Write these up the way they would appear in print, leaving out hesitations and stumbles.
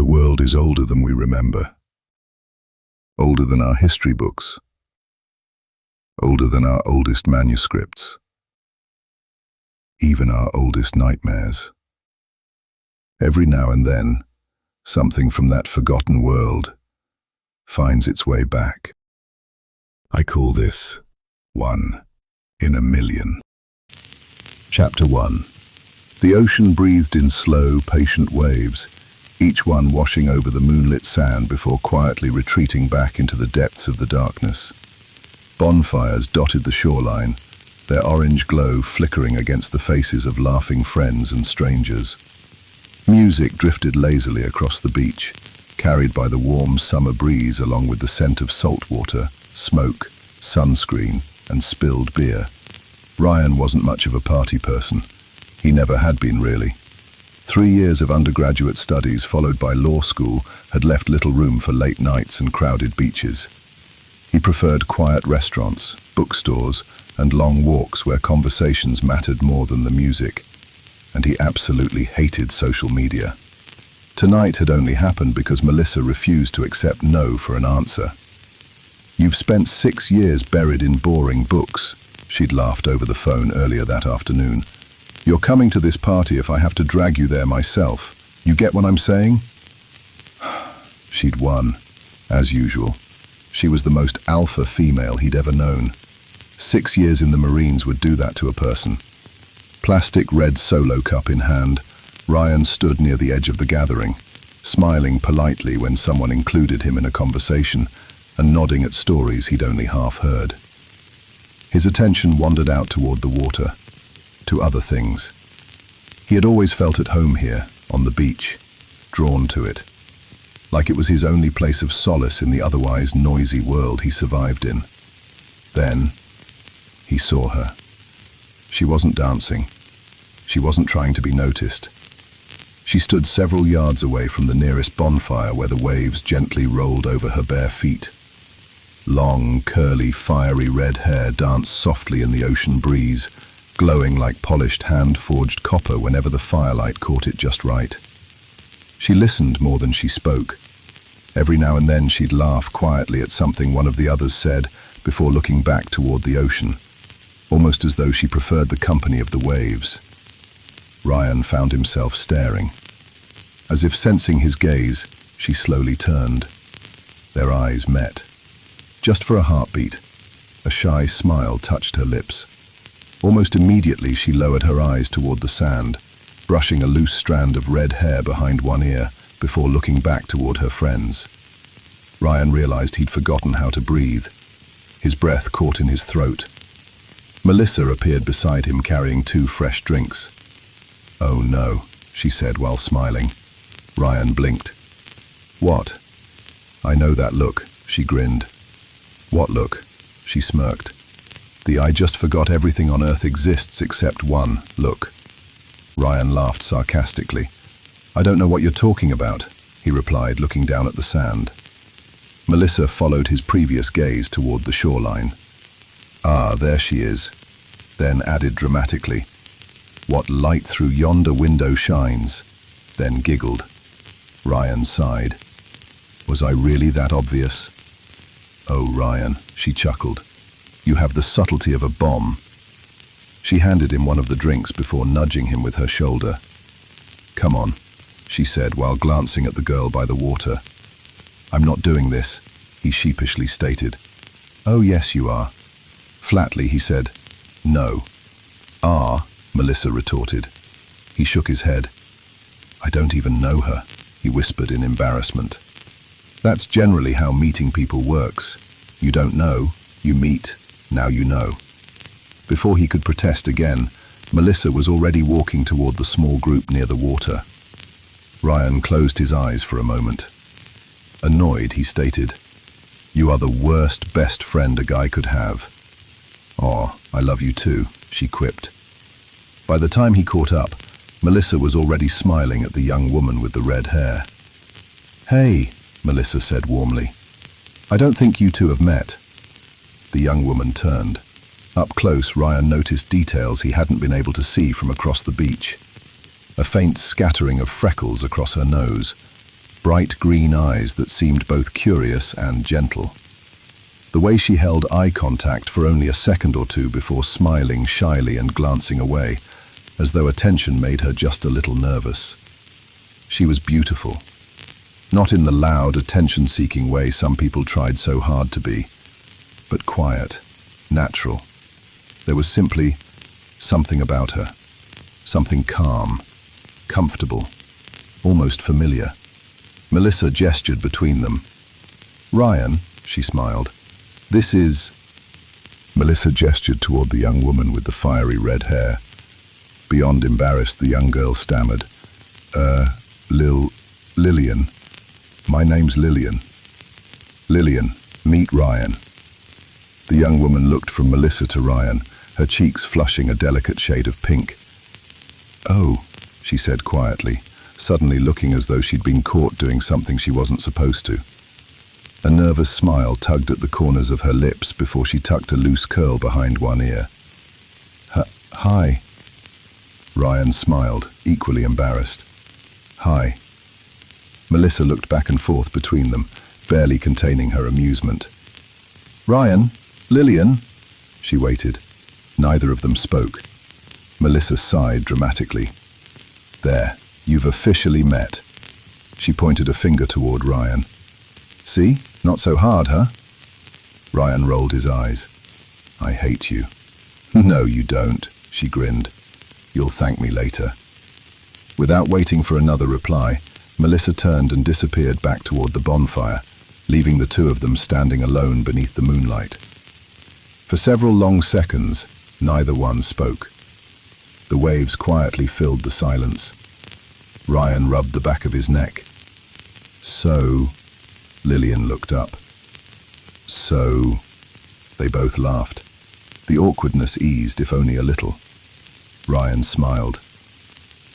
world is older than we remember, older than our history books, older than our oldest manuscripts, even our oldest nightmares. Every now and then, something from that forgotten world finds its way back. I call this one in a million. Chapter 1. The ocean breathed in slow, patient waves, each one washing over the moonlit sand before quietly retreating back into the depths of the darkness. Bonfires dotted the shoreline, their orange glow flickering against the faces of laughing friends and strangers. Music drifted lazily across the beach, carried by the warm summer breeze along with the scent of salt water, smoke, sunscreen, and spilled beer. Ryan wasn't much of a party person. He never had been, really. 3 years of undergraduate studies followed by law school had left little room for late nights and crowded beaches. He preferred quiet restaurants, bookstores, and long walks where conversations mattered more than the music. And he absolutely hated social media. Tonight had only happened because Melissa refused to accept no for an answer. "You've spent 6 years buried in boring books," she'd laughed over the phone earlier that afternoon. "You're coming to this party if I have to drag you there myself. You get what I'm saying?" She'd won, as usual. She was the most alpha female he'd ever known. 6 years in the Marines would do that to a person. Plastic red solo cup in hand, Ryan stood near the edge of the gathering, smiling politely when someone included him in a conversation and nodding at stories he'd only half heard. His attention wandered out toward the water, to other things. He had always felt at home here, on the beach, drawn to it, like it was his only place of solace in the otherwise noisy world he survived in. Then, he saw her. She wasn't dancing. She wasn't trying to be noticed. She stood several yards away from the nearest bonfire where the waves gently rolled over her bare feet. Long, curly, fiery red hair danced softly in the ocean breeze, glowing like polished hand-forged copper whenever the firelight caught it just right. She listened more than she spoke. Every now and then she'd laugh quietly at something one of the others said before looking back toward the ocean, almost as though she preferred the company of the waves. Ryan found himself staring. As if sensing his gaze, she slowly turned. Their eyes met. Just for a heartbeat, a shy smile touched her lips. Almost immediately she lowered her eyes toward the sand, brushing a loose strand of red hair behind one ear before looking back toward her friends. Ryan realized he'd forgotten how to breathe. His breath caught in his throat. Melissa appeared beside him carrying 2 fresh drinks. "Oh no," she said while smiling. Ryan blinked. "What?" "I know that look," she grinned. "What look?" She smirked. "The I just forgot everything on earth exists except one look." Ryan laughed sarcastically. "I don't know what you're talking about," he replied, looking down at the sand. Melissa followed his previous gaze toward the shoreline. "Ah, there she is," then added dramatically, "What light through yonder window shines," then giggled. Ryan sighed. "Was I really that obvious?" "Oh, Ryan," she chuckled. "You have the subtlety of a bomb." She handed him one of the drinks before nudging him with her shoulder. "Come on," she said while glancing at the girl by the water. "I'm not doing this," he sheepishly stated. "Oh, yes, you are." Flatly, he said, "No." "Ah," Melissa retorted. He shook his head. "I don't even know her," he whispered in embarrassment. "That's generally how meeting people works. You don't know, you meet, now you know." Before he could protest again, Melissa was already walking toward the small group near the water. Ryan closed his eyes for a moment. Annoyed, he stated, "You are the worst best friend a guy could have." "Aw, I love you too," she quipped. By the time he caught up, Melissa was already smiling at the young woman with the red hair. "Hey," Melissa said warmly. "I don't think you two have met." The young woman turned. Up close, Ryan noticed details he hadn't been able to see from across the beach. A faint scattering of freckles across her nose, bright green eyes that seemed both curious and gentle. The way she held eye contact for only a second or two before smiling shyly and glancing away, as though attention made her just a little nervous. She was beautiful. Not in the loud, attention-seeking way some people tried so hard to be, but quiet, natural. There was simply something about her, something calm, comfortable, almost familiar. Melissa gestured between them. "Ryan," she smiled. "This is—" Melissa gestured toward the young woman with the fiery red hair. Beyond embarrassed, the young girl stammered, Lillian. My name's Lillian. Lillian, meet Ryan." The young woman looked from Melissa to Ryan, her cheeks flushing a delicate shade of pink. "Oh," she said quietly, suddenly looking as though she'd been caught doing something she wasn't supposed to. A nervous smile tugged at the corners of her lips before she tucked a loose curl behind one ear. "Hi." Ryan smiled, equally embarrassed. "Hi." Melissa looked back and forth between them, barely containing her amusement. "Ryan, Lillian." She waited. Neither of them spoke. Melissa sighed dramatically. "There, you've officially met." She pointed a finger toward Ryan. "See? Not so hard, huh?" Ryan rolled his eyes. "I hate you." "No, you don't," she grinned. "You'll thank me later." Without waiting for another reply, Melissa turned and disappeared back toward the bonfire, leaving the two of them standing alone beneath the moonlight. For several long seconds, neither one spoke. The waves quietly filled the silence. Ryan rubbed the back of his neck. "So," Lillian looked up. "So," they both laughed. The awkwardness eased, if only a little. Ryan smiled.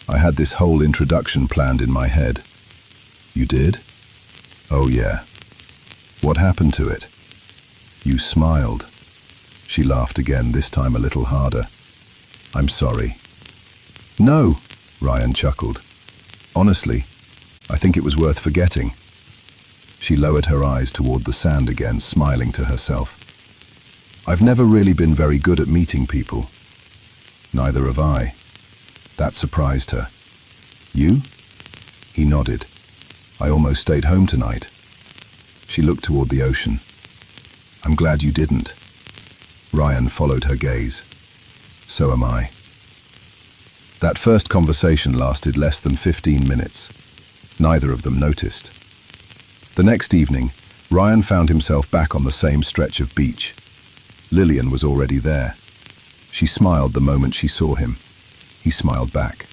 "I had this whole introduction planned in my head." "You did?" "Oh yeah." "What happened to it?" "You smiled." She laughed again, this time a little harder. "I'm sorry." "No," Ryan chuckled. "Honestly, I think it was worth forgetting." She lowered her eyes toward the sand again, smiling to herself. "I've never really been very good at meeting people." "Neither have I." That surprised her. "You?" He nodded. "I almost stayed home tonight." She looked toward the ocean. "I'm glad you didn't." Ryan followed her gaze. "So am I." That first conversation lasted less than 15 minutes. Neither of them noticed. The next evening, Ryan found himself back on the same stretch of beach. Lillian was already there. She smiled the moment she saw him. He smiled back.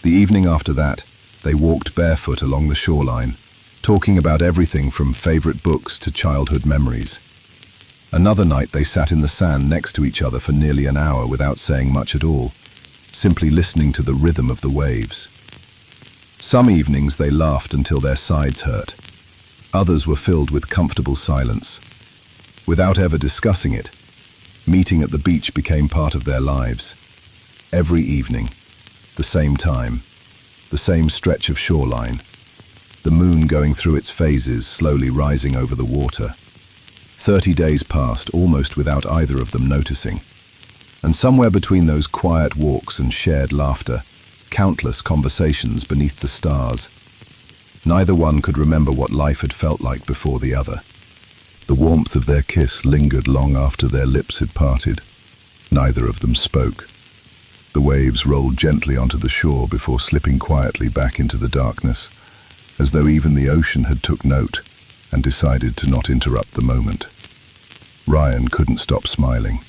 The evening after that, they walked barefoot along the shoreline, talking about everything from favorite books to childhood memories. Another night they sat in the sand next to each other for nearly an hour without saying much at all, simply listening to the rhythm of the waves. Some evenings they laughed until their sides hurt. Others were filled with comfortable silence. Without ever discussing it, meeting at the beach became part of their lives. Every evening, the same time, the same stretch of shoreline, the moon going through its phases, slowly rising over the water. 30 days passed almost without either of them noticing. And somewhere between those quiet walks and shared laughter, countless conversations beneath the stars. Neither one could remember what life had felt like before the other. The warmth of their kiss lingered long after their lips had parted. Neither of them spoke. The waves rolled gently onto the shore before slipping quietly back into the darkness, as though even the ocean had took note and decided to not interrupt the moment. Ryan couldn't stop smiling.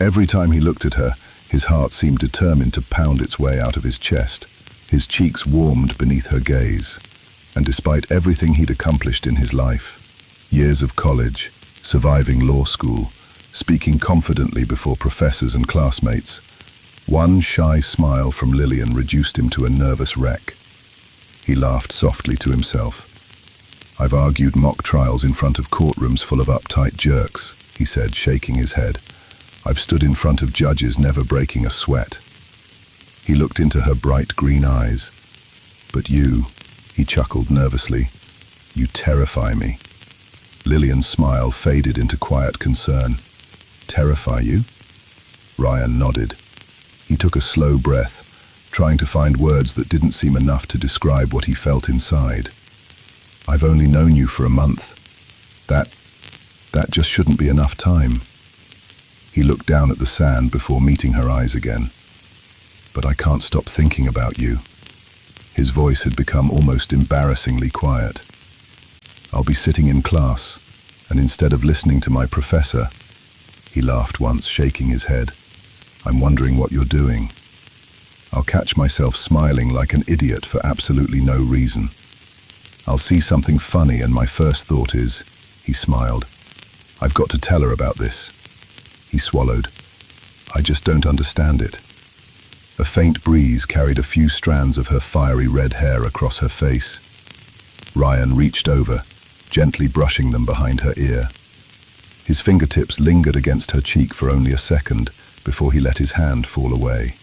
Every time he looked at her, his heart seemed determined to pound its way out of his chest. His cheeks warmed beneath her gaze, and despite everything he'd accomplished in his life, years of college, surviving law school, speaking confidently before professors and classmates, one shy smile from Lillian reduced him to a nervous wreck. He laughed softly to himself. "I've argued mock trials in front of courtrooms full of uptight jerks," he said, shaking his head. "I've stood in front of judges never breaking a sweat." He looked into her bright green eyes. "But you, He chuckled nervously. You terrify me. Lillian's smile faded into quiet concern. Terrify you? Ryan nodded. He took a slow breath, trying to find words that didn't seem enough to describe what he felt inside. I've only known you for a month. That just shouldn't be enough time. He looked down at the sand before meeting her eyes again. But I can't stop thinking about you. His voice had become almost embarrassingly quiet. I'll be sitting in class, and instead of listening to my professor, he laughed once, shaking his head. I'm wondering what you're doing. I'll catch myself smiling like an idiot for absolutely no reason. I'll see something funny and my first thought is, he smiled, I've got to tell her about this. He swallowed. I just don't understand it. A faint breeze carried a few strands of her fiery red hair across her face. Ryan reached over, gently brushing them behind her ear. His fingertips lingered against her cheek for only a second before he let his hand fall away.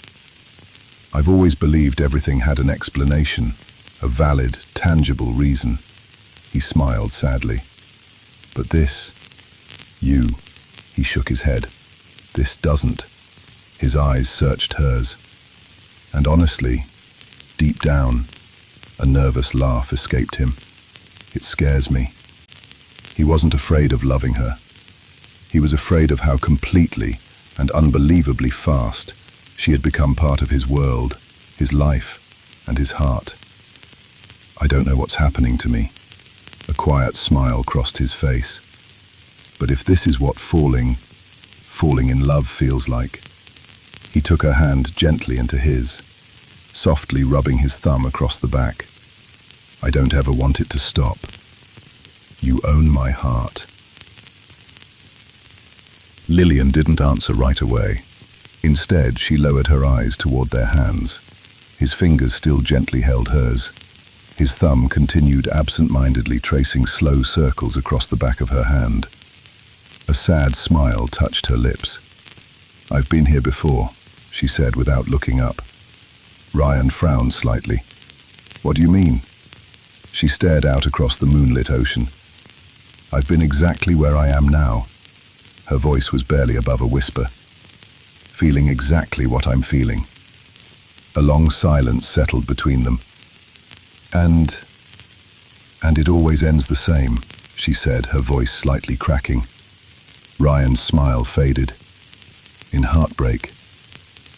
I've always believed everything had an explanation, a valid, tangible reason. He smiled sadly. But this, he shook his head. This doesn't. His eyes searched hers. And honestly, deep down, a nervous laugh escaped him. It scares me. He wasn't afraid of loving her. He was afraid of how completely and unbelievably fast she had become part of his world, his life, and his heart. I don't know what's happening to me. A quiet smile crossed his face. But if this is what falling in love feels like. He took her hand gently into his, softly rubbing his thumb across the back. I don't ever want it to stop. You own my heart. Lillian didn't answer right away. Instead, she lowered her eyes toward their hands. His fingers still gently held hers. His thumb continued absent-mindedly tracing slow circles across the back of her hand. A sad smile touched her lips. I've been here before, she said without looking up. Ryan frowned slightly. What do you mean? She stared out across the moonlit ocean. I've been exactly where I am now. Her voice was barely above a whisper. Feeling exactly what I'm feeling. A long silence settled between them. And it always ends the same, she said, her voice slightly cracking. Ryan's smile faded. In heartbreak.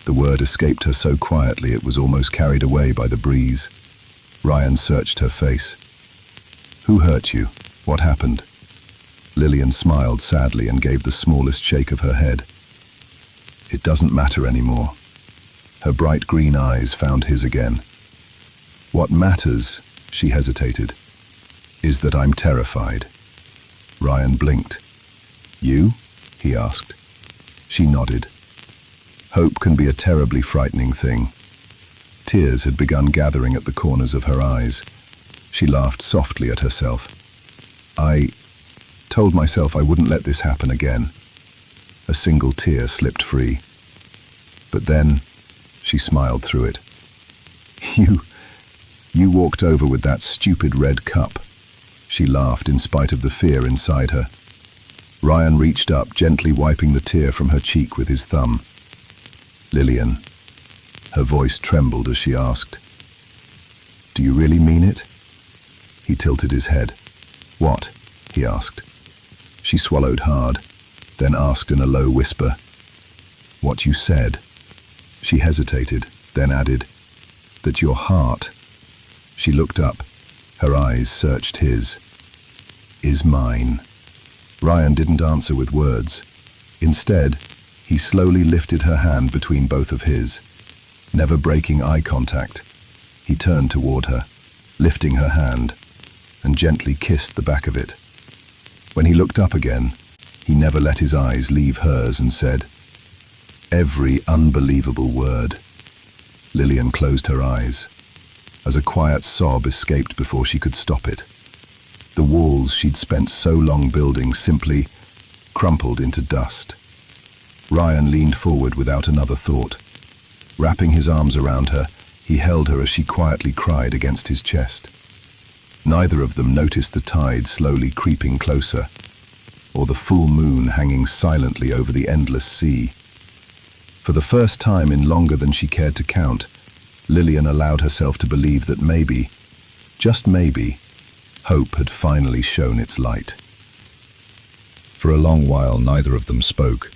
The word escaped her so quietly it was almost carried away by the breeze. Ryan searched her face. Who hurt you? What happened? Lillian smiled sadly and gave the smallest shake of her head. It doesn't matter anymore. Her bright green eyes found his again. What matters, she hesitated, is that I'm terrified. Ryan blinked. You? He asked. She nodded. Hope can be a terribly frightening thing. Tears had begun gathering at the corners of her eyes. She laughed softly at herself. I told myself I wouldn't let this happen again. A single tear slipped free. But then, she smiled through it. You walked over with that stupid red cup. She laughed in spite of the fear inside her. Ryan reached up, gently wiping the tear from her cheek with his thumb. Lillian. Her voice trembled as she asked, Do you really mean it? He tilted his head. What? He asked. She swallowed hard, then asked in a low whisper, What you said. She hesitated, then added, That your heart. She looked up. Her eyes searched his. Is mine. Ryan didn't answer with words. Instead, he slowly lifted her hand between both of his. Never breaking eye contact, he turned toward her, lifting her hand, and gently kissed the back of it. When he looked up again, he never let his eyes leave hers and said, Every unbelievable word. Lillian closed her eyes, as a quiet sob escaped before she could stop it. The walls she'd spent so long building simply crumpled into dust. Ryan leaned forward without another thought. Wrapping his arms around her, he held her as she quietly cried against his chest. Neither of them noticed the tide slowly creeping closer, or the full moon hanging silently over the endless sea. For the first time in longer than she cared to count, Lillian allowed herself to believe that maybe, just maybe, hope had finally shown its light. For a long while, neither of them spoke.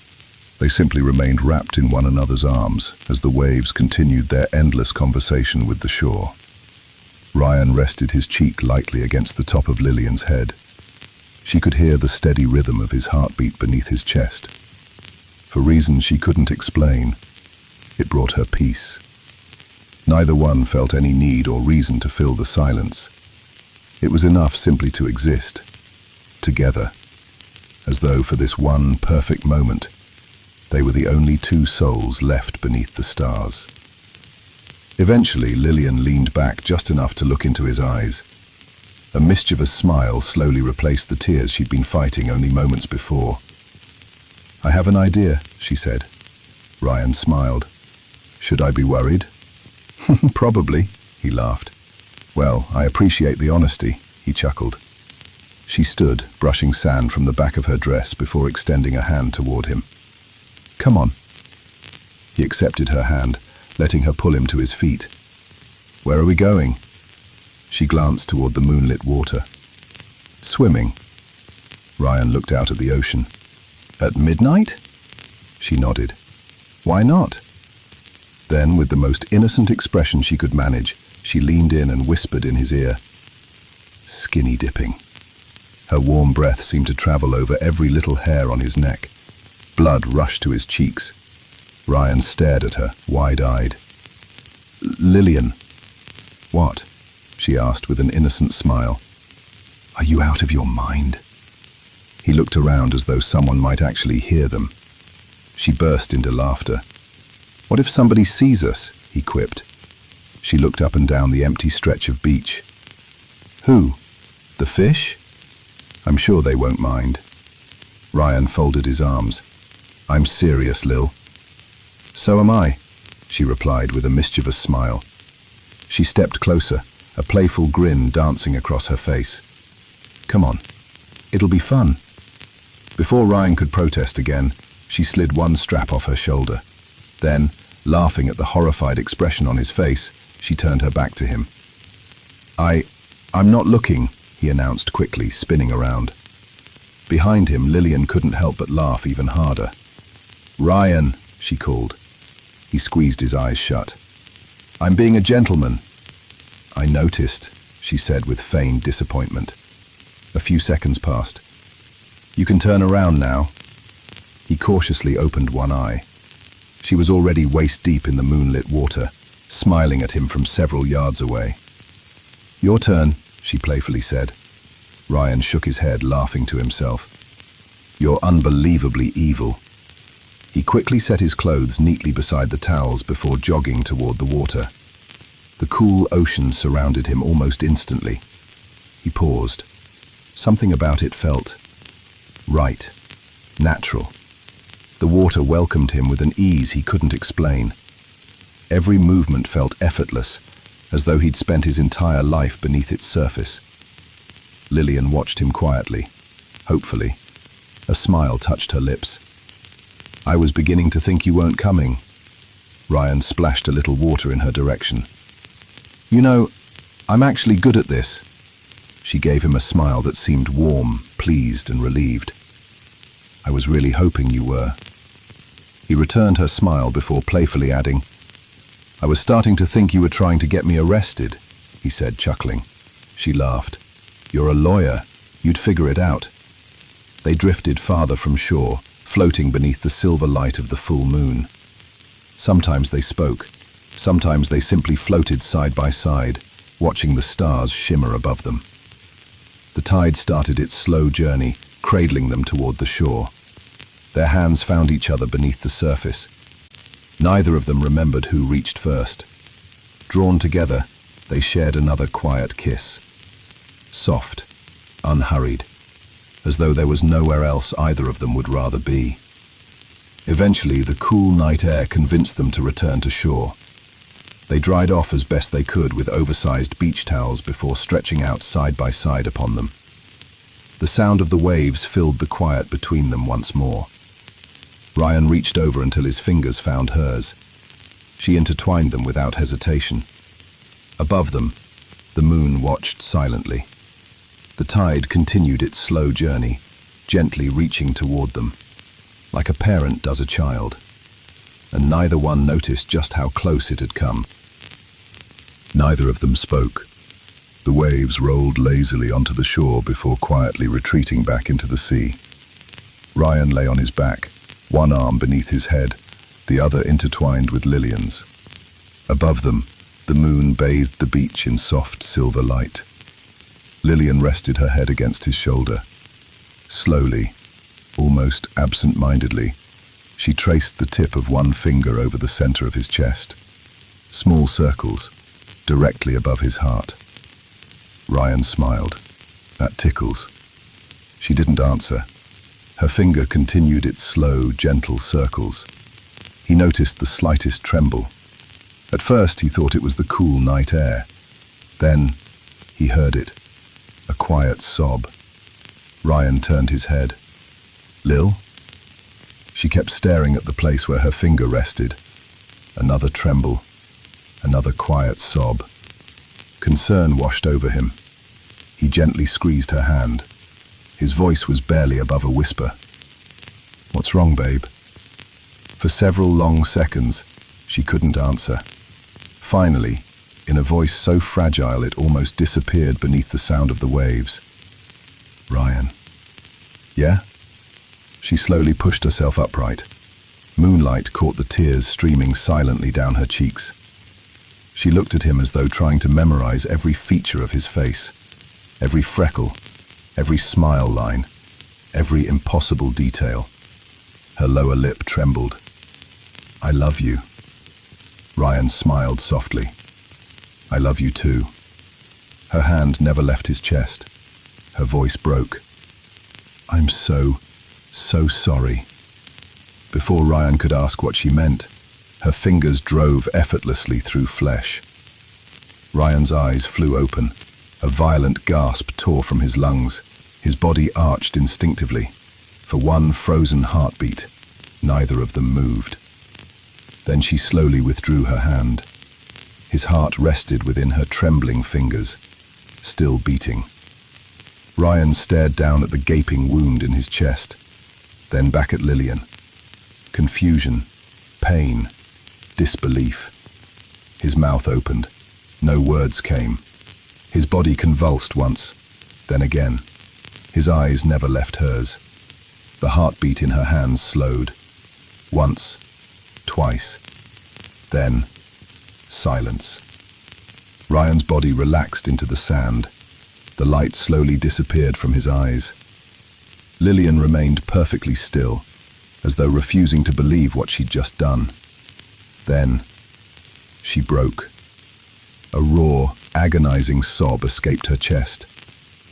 They simply remained wrapped in one another's arms as the waves continued their endless conversation with the shore. Ryan rested his cheek lightly against the top of Lillian's head. She could hear the steady rhythm of his heartbeat beneath his chest. For reasons she couldn't explain, it brought her peace. Neither one felt any need or reason to fill the silence. It was enough simply to exist, together, as though for this one perfect moment, they were the only two souls left beneath the stars. Eventually, Lillian leaned back just enough to look into his eyes. A mischievous smile slowly replaced the tears she'd been fighting only moments before. "I have an idea," she said. Ryan smiled. "Should I be worried?" "Probably," he laughed. "Well, I appreciate the honesty," he chuckled. She stood, brushing sand from the back of her dress before extending a hand toward him. "Come on." He accepted her hand, letting her pull him to his feet. "Where are we going?" She glanced toward the moonlit water. "Swimming." Ryan looked out at the ocean. "At midnight?" She nodded. "Why not?" Then, with the most innocent expression she could manage, she leaned in and whispered in his ear. "Skinny dipping." Her warm breath seemed to travel over every little hair on his neck. Blood rushed to his cheeks. Ryan stared at her, wide-eyed. "Lillian." "What?" she asked with an innocent smile. "Are you out of your mind?" He looked around as though someone might actually hear them. She burst into laughter. "What if somebody sees us?" he quipped. She looked up and down the empty stretch of beach. "Who? The fish? I'm sure they won't mind." Ryan folded his arms. "I'm serious, Lil." "So am I," she replied with a mischievous smile. She stepped closer, a playful grin dancing across her face. "Come on. It'll be fun." Before Ryan could protest again, she slid one strap off her shoulder. Then, laughing at the horrified expression on his face, she turned her back to him. I'm not looking," he announced quickly, spinning around. Behind him, Lillian couldn't help but laugh even harder. "Ryan," she called. He squeezed his eyes shut. "I'm being a gentleman." "I noticed," she said with feigned disappointment. A few seconds passed. "You can turn around now." He cautiously opened one eye. She was already waist-deep in the moonlit water, smiling at him from several yards away. "Your turn," she playfully said. Ryan shook his head, laughing to himself. "You're unbelievably evil." He quickly set his clothes neatly beside the towels before jogging toward the water. The cool ocean surrounded him almost instantly. He paused. Something about it felt right, natural. The water welcomed him with an ease he couldn't explain. Every movement felt effortless, as though he'd spent his entire life beneath its surface. Lillian watched him quietly, hopefully. A smile touched her lips. "I was beginning to think you weren't coming." Ryan splashed a little water in her direction. "You know, I'm actually good at this." She gave him a smile that seemed warm, pleased, and relieved. "I was really hoping you were." He returned her smile before playfully adding, "I was starting to think you were trying to get me arrested," he said, chuckling. She laughed. "You're a lawyer. You'd figure it out." They drifted farther from shore, floating beneath the silver light of the full moon. Sometimes they spoke. Sometimes they simply floated side by side, watching the stars shimmer above them. The tide started its slow journey, cradling them toward the shore. Their hands found each other beneath the surface. Neither of them remembered who reached first. Drawn together, they shared another quiet kiss. Soft, unhurried, as though there was nowhere else either of them would rather be. Eventually, the cool night air convinced them to return to shore. They dried off as best they could with oversized beach towels before stretching out side by side upon them. The sound of the waves filled the quiet between them once more. Ryan reached over until his fingers found hers. She intertwined them without hesitation. Above them, the moon watched silently. The tide continued its slow journey, gently reaching toward them, like a parent does a child, and neither one noticed just how close it had come. Neither of them spoke. The waves rolled lazily onto the shore before quietly retreating back into the sea. Ryan lay on his back, one arm beneath his head, the other intertwined with Lillian's. Above them, the moon bathed the beach in soft silver light. Lillian rested her head against his shoulder. Slowly, almost absent-mindedly, she traced the tip of one finger over the center of his chest. Small circles, directly above his heart. Ryan smiled. That tickles. She didn't answer. Her finger continued its slow, gentle circles. He noticed the slightest tremble. At first he thought it was the cool night air. Then he heard it. A quiet sob. Ryan turned his head. "Lil?" She kept staring at the place where her finger rested. Another tremble. Another quiet sob. Concern washed over him. He gently squeezed her hand. His voice was barely above a whisper. "What's wrong, babe?" For several long seconds, she couldn't answer. Finally, in a voice so fragile it almost disappeared beneath the sound of the waves. "Ryan." "Yeah?" She slowly pushed herself upright. Moonlight caught the tears streaming silently down her cheeks. She looked at him as though trying to memorize every feature of his face, every freckle, every smile line, every impossible detail. Her lower lip trembled. "I love you." Ryan smiled softly. "I love you too." Her hand never left his chest. Her voice broke. "I'm so sorry." Before Ryan could ask what she meant, her fingers drove effortlessly through flesh. Ryan's eyes flew open. A violent gasp tore from his lungs. His body arched instinctively. For one frozen heartbeat, neither of them moved. Then she slowly withdrew her hand. His heart rested within her trembling fingers, still beating. Ryan stared down at the gaping wound in his chest, then back at Lillian. Confusion, pain, disbelief. His mouth opened. No words came. His body convulsed once, then again. His eyes never left hers. The heartbeat in her hands slowed. Once, twice. Then, silence. Ryan's body relaxed into the sand. The light slowly disappeared from his eyes. Lillian remained perfectly still, as though refusing to believe what she'd just done. Then, she broke. A raw, agonizing sob escaped her chest.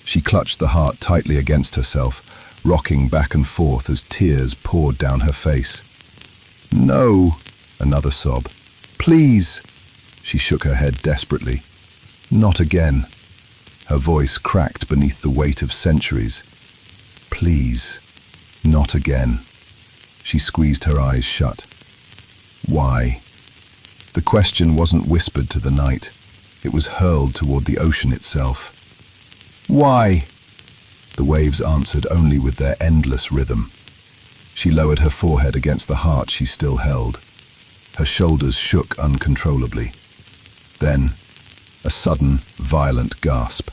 She clutched the heart tightly against herself, rocking back and forth as tears poured down her face. "No!" Another sob. "Please!" She shook her head desperately. "Not again." Her voice cracked beneath the weight of centuries. "Please, not again." She squeezed her eyes shut. Why? The question wasn't whispered to the night. It was hurled toward the ocean itself. "Why?" The waves answered only with their endless rhythm. She lowered her forehead against the heart she still held. Her shoulders shook uncontrollably. Then, a sudden, violent gasp.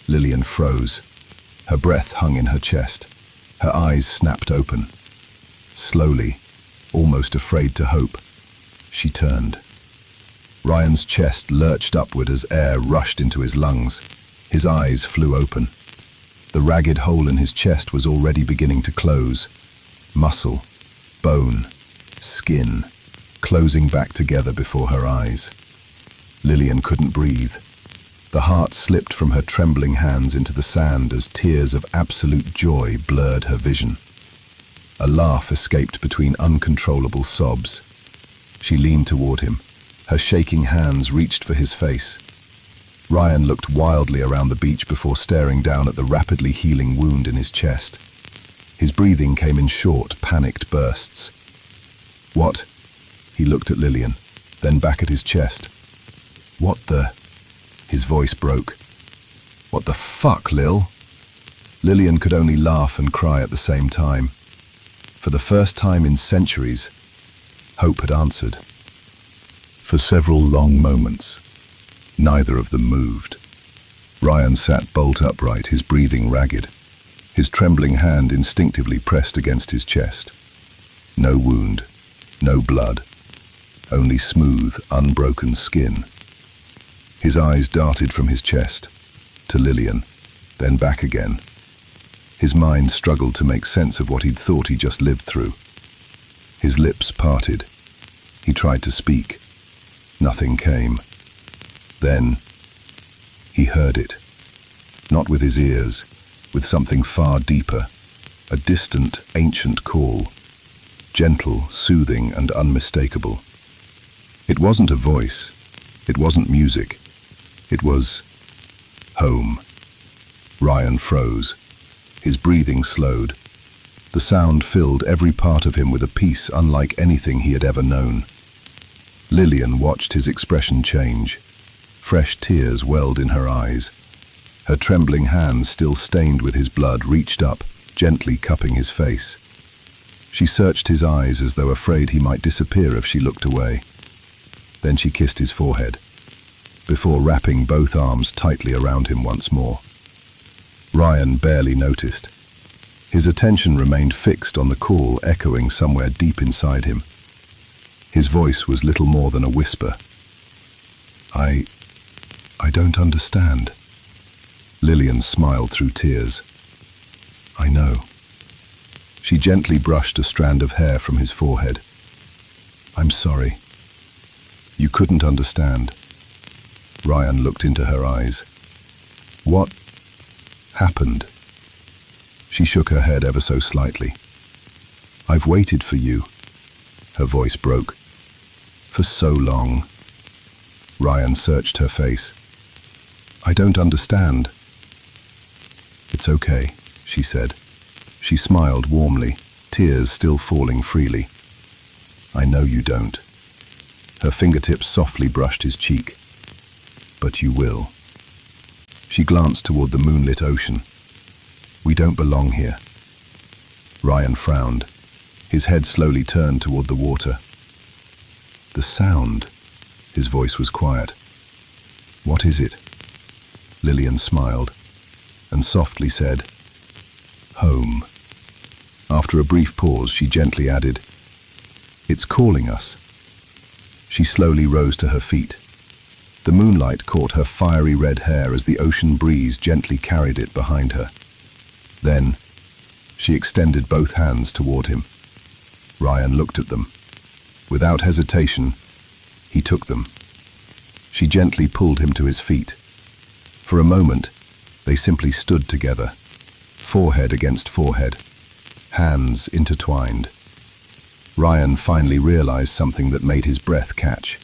Lillian froze. Her breath hung in her chest. Her eyes snapped open. Slowly, almost afraid to hope, she turned. Ryan's chest lurched upward as air rushed into his lungs. His eyes flew open. The ragged hole in his chest was already beginning to close. Muscle, bone, skin, closing back together before her eyes. Lillian couldn't breathe. The heart slipped from her trembling hands into the sand as tears of absolute joy blurred her vision. A laugh escaped between uncontrollable sobs. She leaned toward him, Her shaking hands reached for his face. Ryan looked wildly around the beach before staring down at the rapidly healing wound in his chest. His breathing came in short, panicked bursts. "What?" He looked at Lillian, then back at his chest. "What the?" His voice broke. "What the fuck, Lil?" Lillian could only laugh and cry at the same time. For the first time in centuries, hope had answered. For several long moments, neither of them moved. Ryan sat bolt upright, his breathing ragged, his trembling hand instinctively pressed against his chest. No wound, no blood, only smooth, unbroken skin. His eyes darted from his chest to Lillian, then back again. His mind struggled to make sense of what he'd thought he just lived through. His lips parted. He tried to speak. Nothing came. Then he heard it. Not with his ears, with something far deeper, a distant, ancient call, gentle, soothing, and unmistakable. It wasn't a voice. It wasn't music. It was home. Ryan froze. His breathing slowed. The sound filled every part of him with a peace unlike anything he had ever known. Lillian watched his expression change. Fresh tears welled in her eyes. Her trembling hands, still stained with his blood, reached up, gently cupping his face. She searched his eyes as though afraid he might disappear if she looked away. Then she kissed his forehead, before wrapping both arms tightly around him once more. Ryan barely noticed. His attention remained fixed on the call echoing somewhere deep inside him. His voice was little more than a whisper. I don't understand." Lillian smiled through tears. "I know." She gently brushed a strand of hair from his forehead. "I'm sorry. You couldn't understand." Ryan looked into her eyes. "What happened?" She shook her head ever so slightly. "I've waited for you." Her voice broke. "For so long." Ryan searched her face. "I don't understand." "It's okay," she said. She smiled warmly, tears still falling freely. "I know you don't." Her fingertips softly brushed his cheek. "But you will." She glanced toward the moonlit ocean. "We don't belong here." Ryan frowned. His head slowly turned toward the water. "The sound." His voice was quiet. "What is it?" Lillian smiled, and softly said, "Home." After a brief pause, she gently added, "It's calling us." She slowly rose to her feet. The moonlight caught her fiery red hair as the ocean breeze gently carried it behind her. Then, she extended both hands toward him. Ryan looked at them. Without hesitation, he took them. She gently pulled him to his feet. For a moment, they simply stood together, forehead against forehead, hands intertwined. Ryan finally realized something that made his breath catch.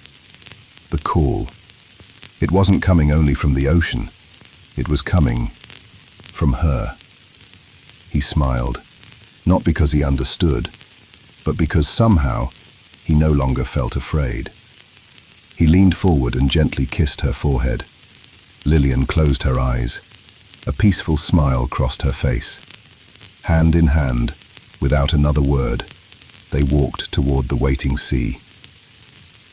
The call. It wasn't coming only from the ocean. It was coming from her. He smiled, not because he understood, but because somehow he no longer felt afraid. He leaned forward and gently kissed her forehead. Lillian closed her eyes. A peaceful smile crossed her face. Hand in hand, without another word, they walked toward the waiting sea.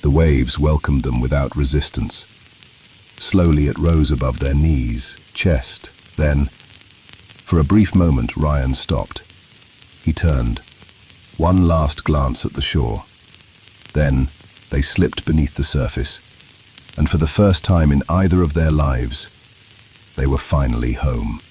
The waves welcomed them without resistance. Slowly it rose above their knees, chest, then, for a brief moment, Ryan stopped. He turned, one last glance at the shore. Then, they slipped beneath the surface, and for the first time in either of their lives, they were finally home.